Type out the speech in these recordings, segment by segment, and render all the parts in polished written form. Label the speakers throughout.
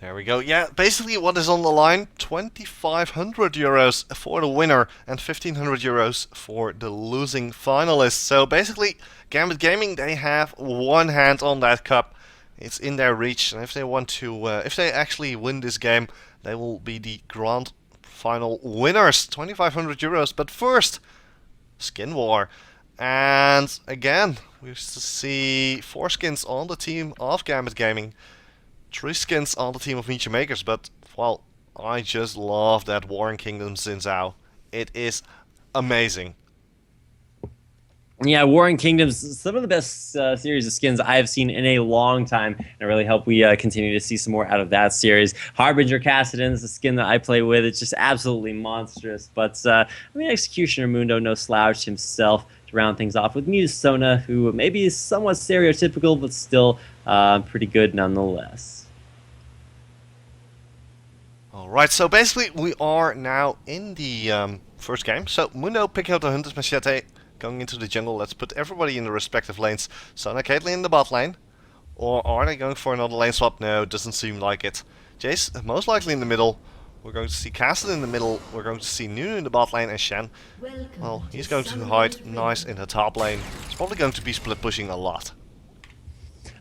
Speaker 1: There we go. Yeah, basically what is on the line, 2,500 euros for the winner and 1,500 euros for the losing finalist. So basically, Gambit Gaming, they have one hand on that cup. It's in their reach, and if they want to, if they actually win this game, they will be the grand final winners, 2,500 euros. But first, Skin War. And again, we see 4 skins on the team of Gambit Gaming. 3 skins on the team of Meet Your Makers, but, well, I just love that Warring Kingdoms Zinzao. It is amazing.
Speaker 2: Yeah, Warring Kingdoms, some of the best series of skins I've seen in a long time, and I really hope we continue to see some more out of that series. Harbinger Cassidon is the skin that I play with. It's just absolutely monstrous, but I mean, Executioner Mundo, no slouch himself to round things off with Muse Sona, who maybe is somewhat stereotypical, but still pretty good nonetheless.
Speaker 1: Alright, so basically we are now in the first game. So Mundo picking up the Hunter's Machete, going into the jungle. Let's put everybody in the respective lanes. Sona Caitlyn in the bot lane. Or are they going for another lane swap? No, doesn't seem like it. Jace most likely in the middle. We're going to see Castle in the middle. We're going to see Nunu in the bot lane and Shen. Well, he's going to hide nice in the top lane. He's probably going to be split pushing a lot.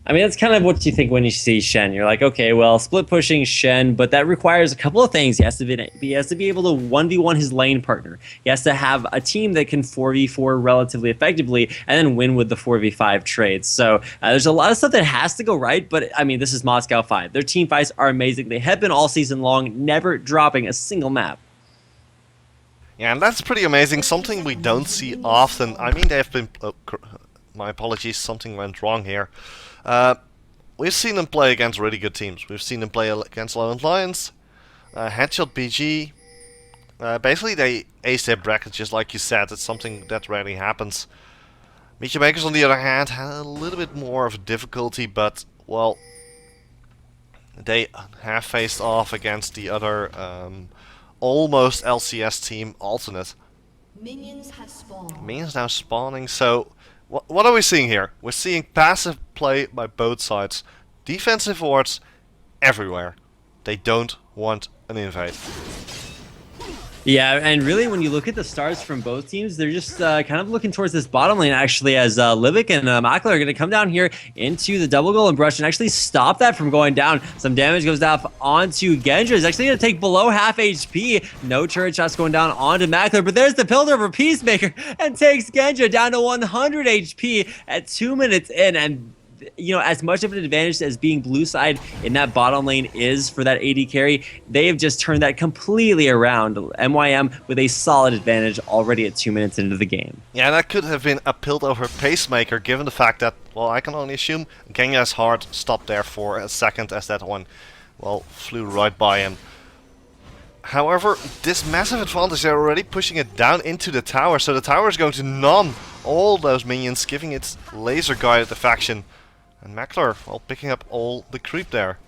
Speaker 2: I mean, that's kind of what you think when you see Shen. You're like, okay, well, split pushing Shen, but that requires a couple of things. He has to be able to 1v1 his lane partner. He has to have a team that can 4v4 relatively effectively and then win with the 4v5 trades. So there's a lot of stuff that has to go right, but I mean, this is Moscow 5. Their team fights are amazing. They have been all season long, never dropping a single map.
Speaker 1: Yeah, and that's pretty amazing. Something we don't see often. I mean, they have been... my apologies, something went wrong here. We've seen them play against really good teams. We've seen them play against Lone Lions, Headshot BG. Basically, they ace their brackets, just like you said. It's something that rarely happens. Meet Your Makers, on the other hand, had a little bit more of a difficulty, but, well, they have faced off against the other almost LCS team, Alternate.
Speaker 3: Minions have spawned.
Speaker 1: Minions now spawning, so... What are we seeing here? We're seeing passive play by both sides. Defensive wards everywhere. They don't want an invade.
Speaker 2: Yeah, and really, when you look at the stars from both teams, they're just kind of looking towards this bottom lane, actually, as Libic and Makler are going to come down here into the double golden brush and actually stop that from going down. Some damage goes down onto Genja. He's actually going to take below half HP. No turret shots going down onto Makler, but there's the Piltover Peacemaker and takes Genja down to 100 HP at 2 minutes in, and you know, as much of an advantage as being blue side in that bottom lane is for that AD carry, they have just turned that completely around. MYM with a solid advantage already at 2 minutes into the game.
Speaker 1: Yeah, that could have been a Piltover Pacemaker, given the fact that, well, I can only assume Genya's heart stopped there for a second as that one, well, flew right by him. However, this massive advantage, they're already pushing it down into the tower, so the tower is going to numb all those minions, giving it laser guided the faction. And Makler, well, picking up all the creep there.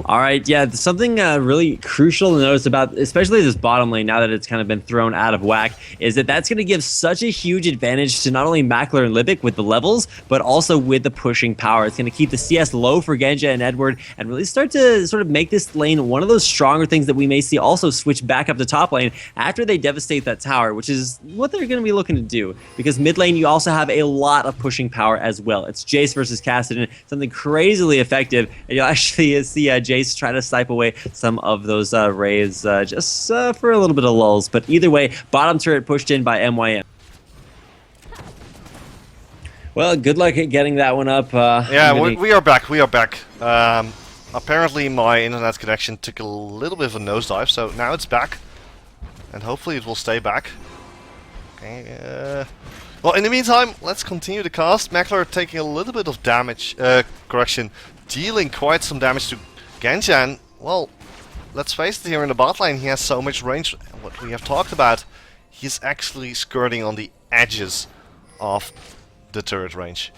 Speaker 2: All right, yeah, something really crucial to notice about, especially this bottom lane, now that it's kind of been thrown out of whack, is that that's going to give such a huge advantage to not only Makler and Libic with the levels, but also with the pushing power. It's going to keep the CS low for Genja and Edward, and really start to sort of make this lane one of those stronger things that we may see also switch back up to top lane after they devastate that tower, which is what they're going to be looking to do. Because mid lane, you also have a lot of pushing power as well. It's Jace versus Cassidon, something crazily effective, and you'll actually see Jace try to snipe away some of those rays just for a little bit of lulls. But either way, bottom turret pushed in by MYM. Well, good luck at getting that one up.
Speaker 1: Yeah, we are back. We are back. Apparently, my internet connection took a little bit of a nosedive, so now it's back, and hopefully it will stay back. Okay. Well, in the meantime, let's continue the cast. Makler taking a little bit of damage. Correction, dealing quite some damage to Genja, and, well, let's face it, here in the bot lane he has so much range. What we have talked about, he's actually skirting on the edges of the turret range.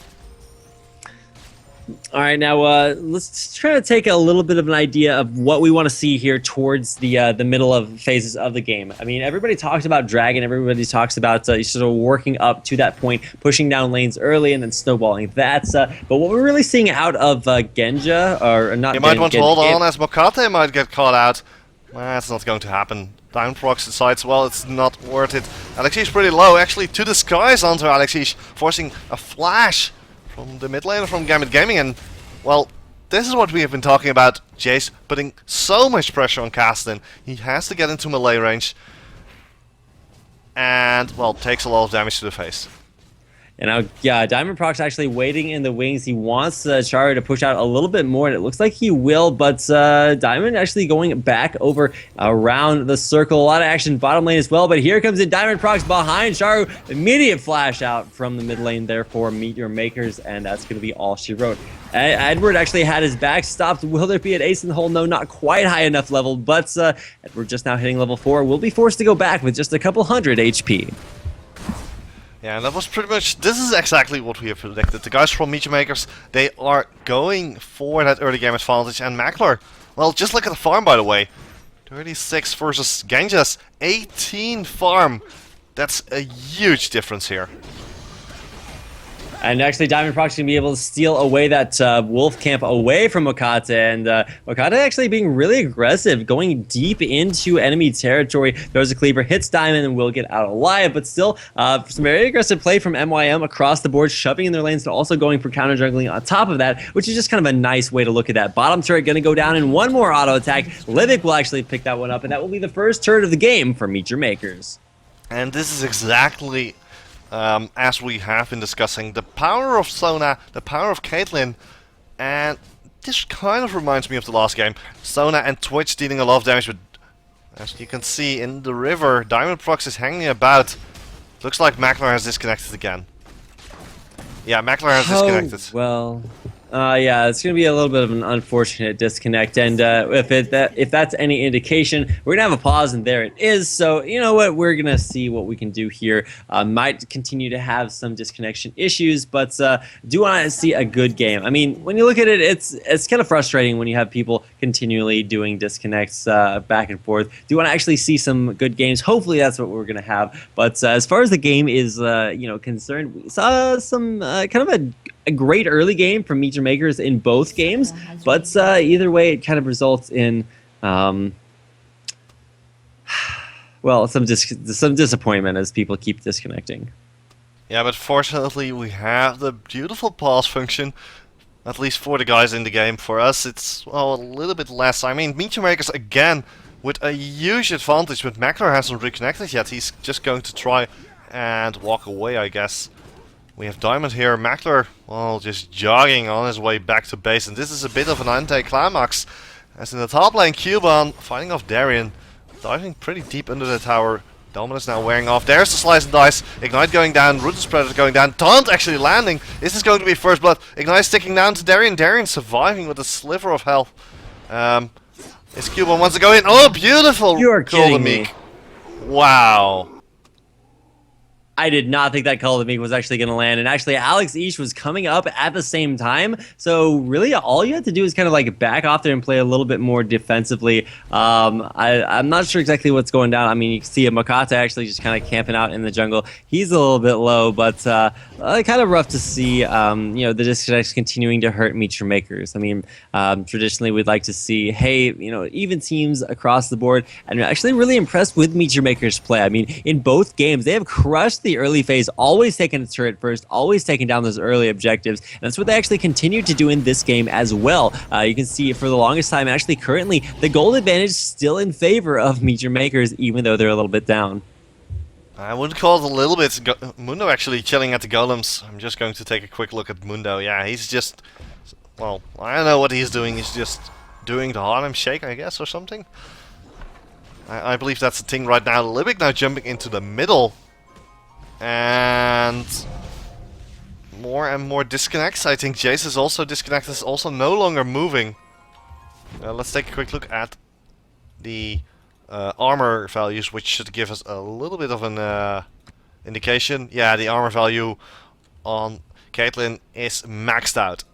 Speaker 2: All right, now let's try to take a little bit of an idea of what we want to see here towards the middle of phases of the game. I mean, everybody talks about Dragon, everybody talks about sort of working up to that point, pushing down lanes early and then snowballing. That's but what we're really seeing out of Genja, or not,
Speaker 1: You might want to hold on as Mokate might get caught out. That's not going to happen. Down procs decides, well, it's not worth it. Alexish pretty low, actually, to the skies onto Alexish, forcing a flash from the mid laner from Gambit Gaming, and, well, this is what we have been talking about. Jace putting so much pressure on Castlin. He has to get into melee range, and, well, takes a lot of damage to the face.
Speaker 2: And now, yeah, Diamond Proc's actually waiting in the wings. He wants Charo to push out a little bit more, and it looks like he will, but Diamond actually going back over around the circle. A lot of action bottom lane as well, but here comes in Diamond Proc's behind Charo. Immediate flash out from the mid lane there for Meteor Makers, and that's going to be all she wrote. Edward actually had his back stopped. Will there be an ace in the hole? No, not quite high enough level, but Edward just now hitting level 4. Will be forced to go back with just a couple hundred HP.
Speaker 1: Yeah, and that was pretty much, this is exactly what we have predicted. The guys from Meteor Makers, they are going for that early game advantage, and Mackler, well, just look at the farm, by the way. 36 versus Genja's 18 farm. That's a huge difference here.
Speaker 2: And actually, Diamond Proc's going to be able to steal away that wolf camp away from Mokate. And Mokate actually being really aggressive, going deep into enemy territory. Throws a cleaver, hits Diamond, and will get out alive. But still, some very aggressive play from MYM across the board, shoving in their lanes, and also going for counter jungling on top of that, which is just kind of a nice way to look at that. Bottom turret going to go down in one more auto attack. Livic will actually pick that one up, and that will be the first turret of the game for Meteor Makers.
Speaker 1: And this is exactly... as we have been discussing, the power of Sona, the power of Caitlyn, and this kind of reminds me of the last game. Sona and Twitch dealing a lot of damage, but as you can see in the river, Diamond Prox is hanging about. Looks like Mackler has disconnected again. Yeah, Mackler has disconnected.
Speaker 2: Well, yeah, it's going to be a little bit of an unfortunate disconnect, and if that's any indication, we're going to have a pause, and there it is. So, you know what, we're going to see what we can do here. Might continue to have some disconnection issues, but do want to see a good game. I mean, when you look at it, it's kind of frustrating when you have people continually doing disconnects back and forth. Do want to actually see some good games. Hopefully, that's what we're going to have. But as far as the game is, concerned, we saw some kind of a great early game from Meteor Makers in both games, but either way, it kind of results in, well, some disappointment as people keep disconnecting.
Speaker 1: Yeah, but fortunately, we have the beautiful pause function, at least for the guys in the game. For us, it's, well, a little bit less. I mean, Meteor Makers, again, with a huge advantage, but Mackler hasn't reconnected yet. He's just going to try and walk away, I guess. We have Diamond here, Mackler, well, just jogging on his way back to base, and this is a bit of an anti-climax, as in the top lane, Cuban fighting off Darien, diving pretty deep under the tower. Dominus now wearing off, there's the slice and dice, Ignite going down, Rooted Spreader going down, Taunt actually landing, this is going to be first blood, Ignite sticking down to Darien, Darien surviving with a sliver of health. Is Cuban wants to go in, oh beautiful!
Speaker 2: You are kidding me.
Speaker 1: Wow.
Speaker 2: I did not think that Call of the Meek was actually going to land, and actually Alex Ish was coming up at the same time, so really all you had to do is kind of like back off there and play a little bit more defensively. I'm not sure exactly what's going down. I mean, you can see Makata actually just kind of camping out in the jungle. He's a little bit low, but kind of rough to see, the disconnects continuing to hurt Meteor Makers. I mean, traditionally we'd like to see, hey, even teams across the board, and I'm actually really impressed with Meteor Makers' play. I mean, in both games, they have crushed the early phase, always taking a turret first, always taking down those early objectives, and that's what they actually continue to do in this game as well. You can see for the longest time, actually currently, the gold advantage still in favor of Meteor Makers, even though they're a little bit down.
Speaker 1: I would call it a little bit. Mundo actually chilling at the golems. I'm just going to take a quick look at Mundo. Yeah, he's just, well, I don't know what he's doing. He's just doing the Harlem Shake, I guess, or something. I believe that's the thing right now. Libic now jumping into the middle. And more disconnects. I think Jace is also disconnected, is also no longer moving. Let's take a quick look at the armor values, which should give us a little bit of an indication. Yeah, the armor value on Caitlyn is maxed out.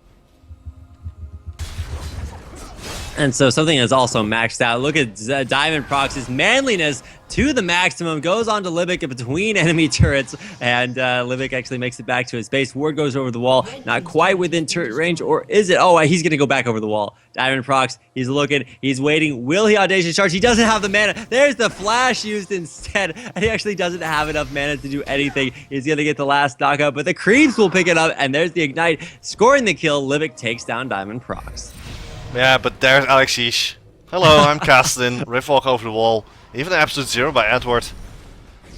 Speaker 2: And so something that's also maxed out. Look at Diamond Prox's manliness to the maximum. Goes on to Libic between enemy turrets. And Libic actually makes it back to his base. Ward goes over the wall. Not quite within turret range. Or is it? Oh, he's going to go back over the wall. Diamond Prox, he's looking. He's waiting. Will he Audacious Charge? He doesn't have the mana. There's the flash used instead. And he actually doesn't have enough mana to do anything. He's going to get the last knockout. But the creeps will pick it up. And there's the Ignite. Scoring the kill. Libic takes down Diamond Prox.
Speaker 1: Yeah, but there's Alexish. Hello, I'm Castin. Riftwalk over the wall. Even Absolute Zero by Edward.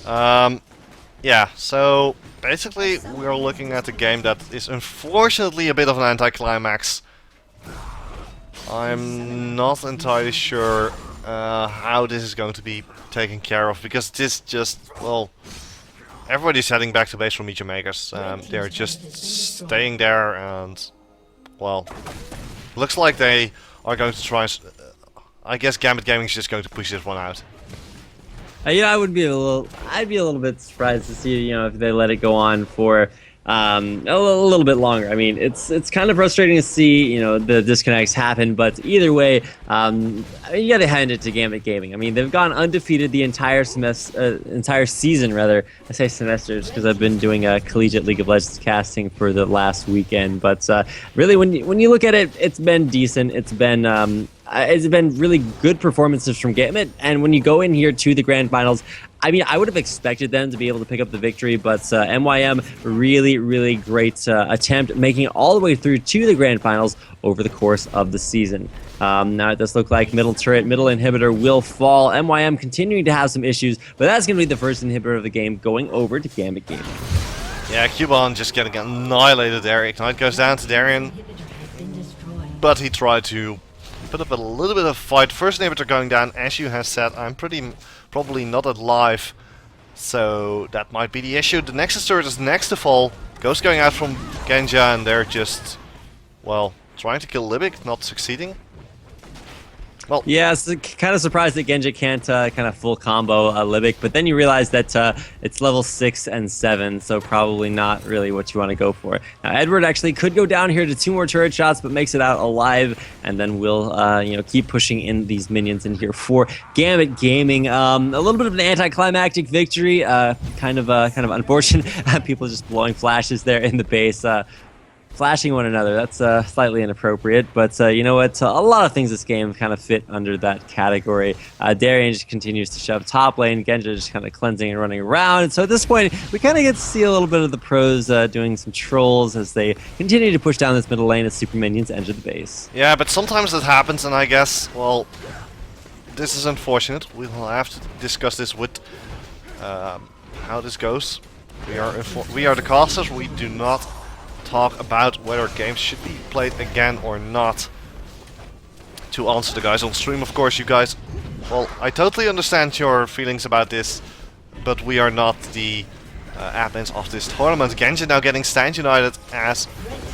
Speaker 1: Yeah, so basically we're looking at a game that is unfortunately a bit of an anticlimax. I'm not entirely sure how this is going to be taken care of, because this just, well, everybody's heading back to base from Meteor Makers. They're just staying there and, well, looks like they are going to try. I guess Gambit Gaming is just going to push this one out.
Speaker 2: You know, I'd be a little bit surprised to see, you know, if they let it go on for a little bit longer. I mean, it's kind of frustrating to see, you know, the disconnects happen, but either way, you got to hand it to Gambit Gaming. I mean, they've gone undefeated the entire season, rather. I say semesters because I've been doing a collegiate League of Legends casting for the last weekend. But really, when you look at it, it's been decent. It's been really good performances from Gambit, and when you go in here to the grand finals, I mean, I would have expected them to be able to pick up the victory, but MYM, really great attempt, making it all the way through to the grand finals over the course of the season. Now it does look like middle turret, middle inhibitor will fall. MYM continuing to have some issues, but that's going to be the first inhibitor of the game going over to Gambit Gaming.
Speaker 1: Yeah, Cubon just getting annihilated there. Ignite goes down to Darien, but he tried to put up a little bit of fight. First inhibitor going down, as you have said. I'm probably not alive, so that might be the issue. The Nexus turret is next to fall. Ghost going out from Genja, and they're just, well, trying to kill Libic, not succeeding. Well,
Speaker 2: yeah, it's kind of surprised that Genja can't kind of full combo Libic, but then you realize that it's level 6 and 7, so probably not really what you want to go for. Now, Edward actually could go down here to 2 more turret shots, but makes it out alive, and then we'll you know, keep pushing in these minions in here for Gambit Gaming. A little bit of an anticlimactic victory, kind of unfortunate. People just blowing flashes there in the base. Flashing one another, that's slightly inappropriate, but you know what, a lot of things this game kind of fit under that category. Darien just continues to shove top lane, Genja just kind of cleansing and running around, and so at this point, we kind of get to see a little bit of the pros doing some trolls as they continue to push down this middle lane as super minions enter the base.
Speaker 1: yeah, but sometimes that happens, and I guess, well, this is unfortunate. We will have to discuss this with how this goes. We are the casters, we do not talk about whether games should be played again or not. To answer the guys on stream, of course, you guys, well, I totally understand your feelings about this, but we are not the admins of this tournament. Genja now getting stand united as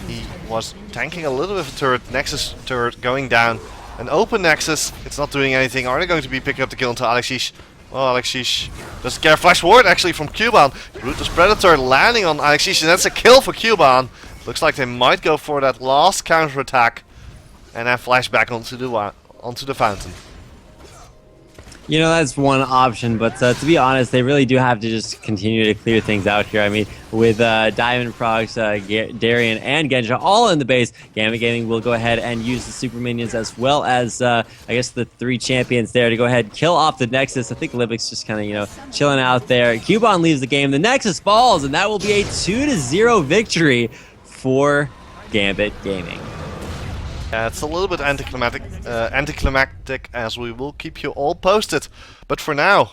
Speaker 1: he was tanking a little bit of a turret, Nexus turret going down. An open Nexus, it's not doing anything. Are they going to be picking up the kill into Alexish? Well, Alexish doesn't care. Flash ward actually from Cubon. Ruthless Predator landing on Alexish, and that's a kill for Cubon. Looks like they might go for that last counter attack and then flash back onto the fountain.
Speaker 2: You know, that's one option, but to be honest, they really do have to just continue to clear things out here. I mean, with Diamond Prox, Darien, and Genja all in the base, Gambit Gaming will go ahead and use the super minions as well as, I guess, the 3 champions there to go ahead and kill off the Nexus. I think Libic's just kind of, you know, chilling out there. Cubon leaves the game. The Nexus falls, and that will be a 2-0 victory for Gambit Gaming.
Speaker 1: Yeah, it's a little bit anticlimactic as we will keep you all posted. But for now,